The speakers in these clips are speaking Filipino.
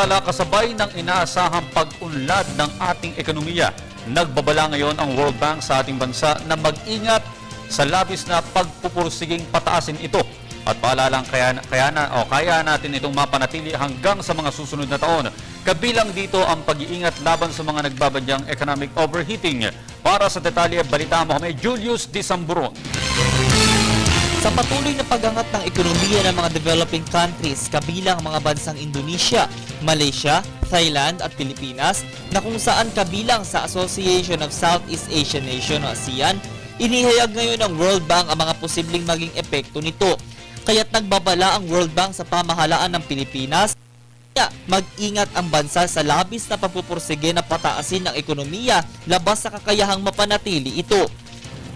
Samantala, kasabay ng inaasahang pag-unlad ng ating ekonomiya, nagbabala ngayon ang World Bank sa ating bansa na mag-ingat sa labis na pagpupursiging pataasin ito. At paalalang kaya natin itong mapanatili hanggang sa mga susunod na taon. Kabilang dito ang pag-iingat laban sa mga nagbabadyang economic overheating. Para sa detalye, balita mo kami Julius Disamburon. Sa patuloy na pag-angat ng ekonomiya ng mga developing countries, kabilang mga bansang Indonesia, Malaysia, Thailand at Pilipinas, na kung saan kabilang sa Association of Southeast Asian Nations o ASEAN, inihayag ngayon ng World Bank ang mga posibleng maging epekto nito. Kaya't nagbabala ang World Bank sa pamahalaan ng Pilipinas na mag-ingat ang bansa sa labis na pagpupursige na pataasin ng ekonomiya labas sa kakayahang mapanatili ito.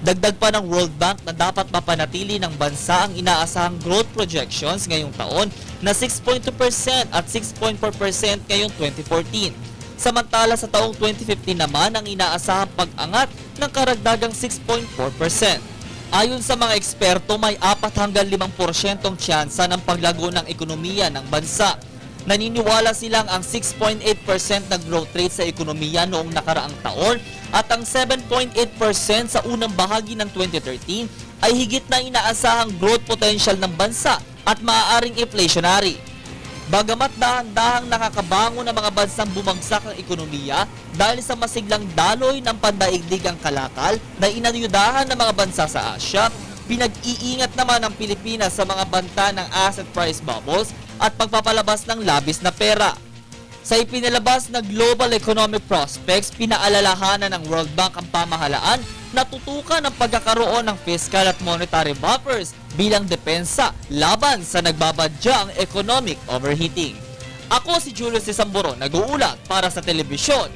Dagdag pa ng World Bank na dapat mapanatili ng bansa ang inaasahang growth projections ngayong taon na 6.2% at 6.4% ngayong 2014. Samantala sa taong 2015 naman ang inaasahang pag-angat ng karagdagang 6.4%. Ayon sa mga eksperto, may 4 hanggang 5% tsansa ng paglago ng ekonomiya ng bansa. Naniniwala silang ang 6.8% na growth rate sa ekonomiya noong nakaraang taon at ang 7.8% sa unang bahagi ng 2013 ay higit na inaasahang growth potential ng bansa at maaaring inflationary. Bagamat dahan-dahang nakakabangon ng mga bansang bumagsak ang ekonomiya dahil sa masiglang daloy ng pandaigdigang kalakal na inayudahan ng mga bansa sa Asia, pinag-iingat naman ng Pilipinas sa mga banta ng asset price bubbles at pagpapalabas ng labis na pera. Sa ipinalabas na Global Economic Prospects, pinaalalahanan ng World Bank ang pamahalaan na tutukan ang pagkakaroon ng fiscal at monetary buffers bilang depensa laban sa nagbabadyang economic overheating. Ako si Julius Disamburon, nag-uulat para sa telebisyon.